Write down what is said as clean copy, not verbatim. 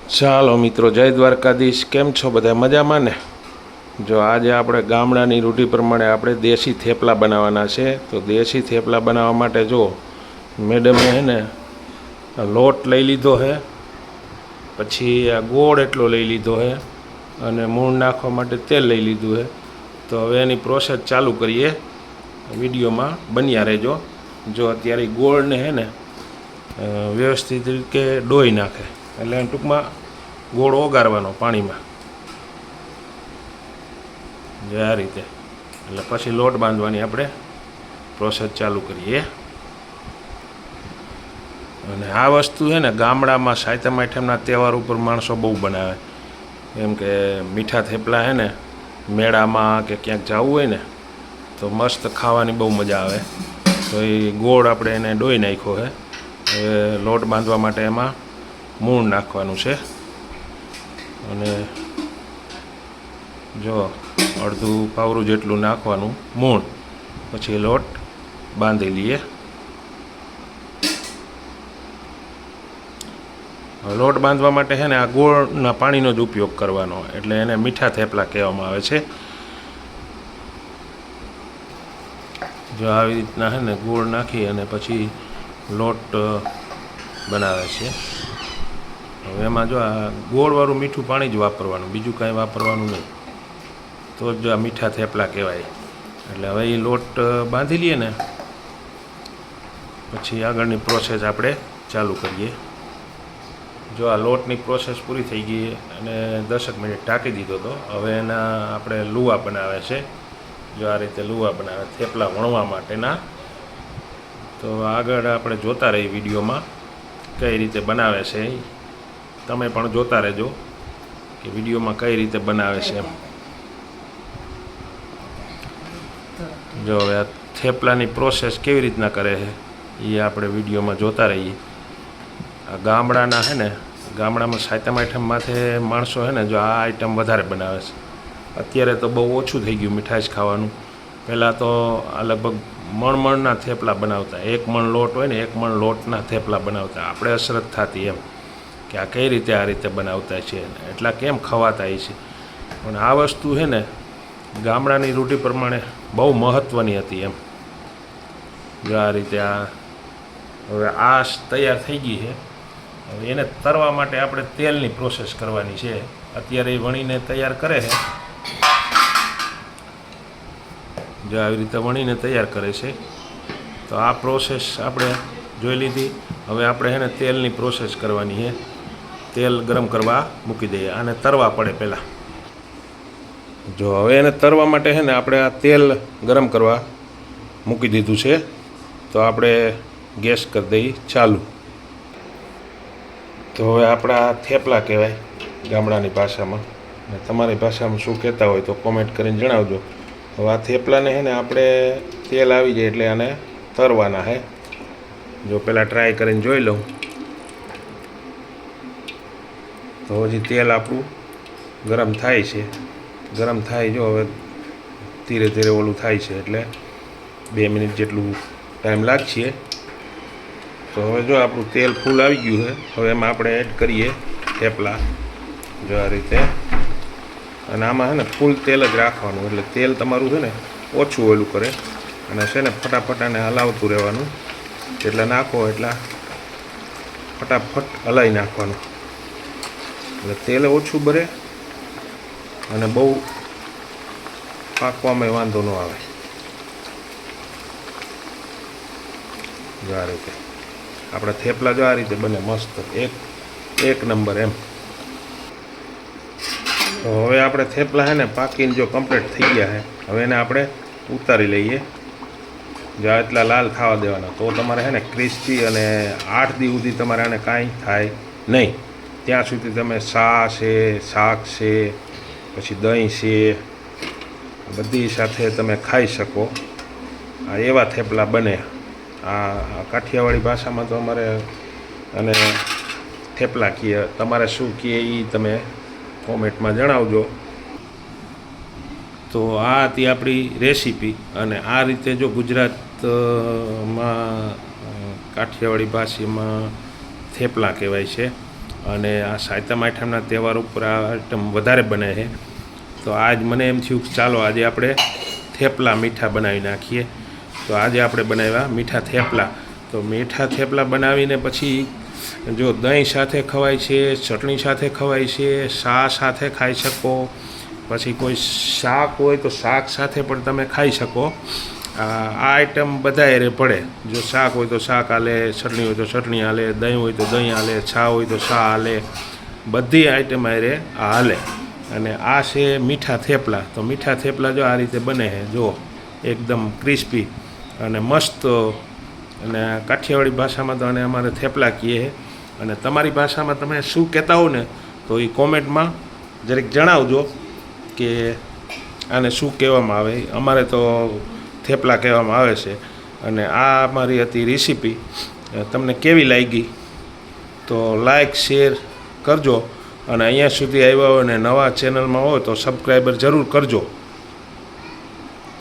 ચાલો મિત્રો, જય દ્વારકાધીશ. કેમ છો બધા? મજામાં ને? જો આજે આપણે ગામડાની રૂઢિ પ્રમાણે આપણે દેશી થેપલા બનાવવાના છે. તો દેશી થેપલા બનાવવા માટે જો મેડમે હે ને લોટ લઈ લીધો છે, પછી આ ગોળ એટલો લઈ લીધો છે અને મૂળ નાખવા માટે તેલ લઈ લીધું છે. તો હવે એની પ્રોસેસ ચાલુ કરીએ. વિડીયોમાં બન્યા રહેજો. જો અત્યારે ગોળને હે ને વ્યવસ્થિત રીતે ડોઈ નાખે, એટલે ટૂંકમાં ગોળ ઓગાળવાનો પાણીમાં, જે આ રીતે. એટલે પછી લોટ બાંધવાની આપણે પ્રોસેસ ચાલુ કરીએ. અને આ વસ્તુ છે ને ગામડામાં સાતમ આઠમના તહેવાર ઉપર માણસો બહુ બનાવે. એમ કે મીઠા થેપલા છે ને મેળામાં કે ક્યાંક જવું હોય ને તો મસ્ત ખાવાની બહુ મજા આવે. તો એ ગોળ આપણે એને ડોઈ નાખ્યો છે. હવે લોટ બાંધવા માટે એમાં મૂળ નાખવાનું છે. અને જો અડધું પાવરું જેટલું નાખવાનું મૂળ, પછી લોટ બાંધી લઈએ. લોટ બાંધવા માટે છે ને આ ગોળના પાણીનો જ ઉપયોગ કરવાનો, એટલે એને મીઠા થેપલા કહેવામાં આવે છે. જો આવી રીતના છે ને ગોળ નાખી અને પછી લોટ બનાવે છે. હવે એમાં જો આ ગોળવાળું મીઠું પાણી જ વાપરવાનું, બીજું કાંઈ વાપરવાનું નહીં. તો જ આ મીઠા થેપલા કહેવાય. એટલે હવે એ લોટ બાંધી લઈએ ને પછી આગળની પ્રોસેસ આપણે ચાલુ કરીએ. જો આ લોટની પ્રોસેસ પૂરી થઈ ગઈ અને 10 મિનિટ ઢાંકી દીધો હતો. હવે એના આપણે લુવા બનાવે છે. જો આ રીતે લુવા બનાવે થેપલા વણવા માટેના. તો આગળ આપણે જોતા રહીએ વિડીયોમાં કઈ રીતે બનાવે છે. તમે પણ જોતા રહેજો કે વિડીયોમાં કઈ રીતે બનાવે છે એમ. જો હવે આ થેપલાની પ્રોસેસ કેવી રીતના કરે છે એ આપણે વિડીયોમાં જોતા રહીએ. આ ગામડાના છે ને, ગામડામાં સાતમ આઠમ માથે માણસો છે ને જો આ આઈટમ વધારે બનાવે છે. અત્યારે તો બહુ ઓછું થઈ ગયું મીઠાઈ ખાવાનું. પહેલાં તો આ લગભગ મણના થેપલા બનાવતા. 1 મણ લોટ હોય ને 1 મણ લોટના થેપલા બનાવતા. આપણે અસરત થતી એમ કે આ કઈ રીતે આ રીતે બનાવતા છે, એટલા કેમ ખવાતા છે. પણ આ વસ્તુ છે ને ગામડાની રૂઢિ પ્રમાણે બહુ મહત્ત્વની હતી એમ. જો આ રીતે આ હવે આ તૈયાર થઈ ગઈ છે. હવે એને તરવા માટે આપણે તેલની પ્રોસેસ કરવાની છે. અત્યારે એ વણીને તૈયાર કરે છે. જો આવી રીતે વણીને તૈયાર કરે છે. તો આ પ્રોસેસ આપણે જોઈ લીધી. હવે આપણે છે ને તેલની પ્રોસેસ કરવાની છે. તેલ ગરમ કરવા મૂકી દઈએ. આને તરવા પડે પહેલાં. જો હવે એને તરવા માટે છે ને આપણે આ તેલ ગરમ કરવા મૂકી દીધું છે. તો આપણે ગેસ કરી દઈએ ચાલુ. તો હવે આપણા થેપલા કહેવાય ગામડાની ભાષામાં. અને તમારી ભાષામાં શું કહેતા હોય તો કોમેન્ટ કરીને જણાવજો. હવે આ થેપલાને છે ને આપણે તેલ આવી જાય એટલે આને તરવાના છે. જો પહેલાં ટ્રાય કરીને જોઈ લઉં. તો હજી તેલ આપણું ગરમ થાય છે. ગરમ થાય જો હવે ધીરે ધીરે ઓલું થાય છે, એટલે 2 મિનિટ જેટલું ટાઈમ લાગશે. તો હવે જો આપણું તેલ ફૂલ આવી ગયું છે. હવે એમાં આપણે એડ કરીએ થેપલા. જો આ રીતે. અને આમાં છે ને ફૂલ તેલ જ રાખવાનું, એટલે તેલ તમારું છે ને ઓછું ઓલું કરે. અને છે ને ફટાફટ આને હલાવતું રહેવાનું. જેટલા નાખો એટલા ફટાફટ હલાવી નાખવાનું, એટલે તેલ ઓછું બરે અને બહુ પાકવામાં વાંધો ન આવે. જો આ રીતે આપણા થેપલા જો આ રીતે બને મસ્ત એક નંબર એમ. તો હવે આપણે થેપલા છે ને પાકીને જો કમ્પ્લીટ થઈ ગયા છે. હવે એને આપણે ઉતારી લઈએ. જો એટલા લાલ થવા દેવાના. તો તમારે છે ને ક્રિસ્પી, અને 8 દી સુધી તમારે આને કાંઈ થાય નહીં. ત્યાં સુધી તમે શાક છે પછી દહીં છે બધી સાથે તમે ખાઈ શકો. આ એવા થેપલા બને. આ કાઠિયાવાડી ભાષામાં તો અમારે અને થેપલા કહીએ. તમારે શું કહીએ એ તમે કોમેન્ટમાં જણાવજો. તો આ હતી આપણી રેસીપી. અને આ રીતે જો ગુજરાતમાં કાઠિયાવાડી ભાષામાં થેપલા કહેવાય છે. અને આ સાતમ આઠમના તહેવાર ઉપર આ આઈટમ વધારે બને છે. તો આજ મને એમ થયું કે ચાલો આજે આપણે થેપલા મીઠા બનાવી નાખીએ. તો આજે આપણે બનાવ્યા મીઠા થેપલા. તો મીઠા થેપલા બનાવીને પછી જો દહીં સાથે ખવાય છે, ચટણી સાથે ખવાય છે, શા સાથે ખાઈ શકો, પછી કોઈ શાક હોય તો શાક સાથે પણ તમે ખાઈ શકો. આ આઈટમ બધા એરે પડે. જો શાક હોય તો શાક હાલે, ચટણી હોય તો ચટણી હાલે, દહીં હોય તો દહીં હાલે, છા હોય તો છા હાલે, બધી આઈટમ એરે હાલે. અને આ છે મીઠા થેપલા. તો મીઠા થેપલા જો આ રીતે બને છે, જો એકદમ ક્રિસ્પી અને મસ્ત. અને કાઠિયાવાડી ભાષામાં તો આને અમારે થેપલા કહીએ છે. અને તમારી ભાષામાં તમે શું કહેતા હો ને તો એ કોમેન્ટમાં જરીક જણાવજો કે આને શું કહેવામાં આવે. અમારે તો થેપલા કહેવામાં આવે છે. અને આ અમારી હતી રેસીપી. તમને કેવી લાગી તો લાઈક શેર કરજો. અને અહીંયા સુધી આવ્યા હોય ને નવા ચેનલમાં હોય તો સબસ્ક્રાઈબર જરૂર કરજો.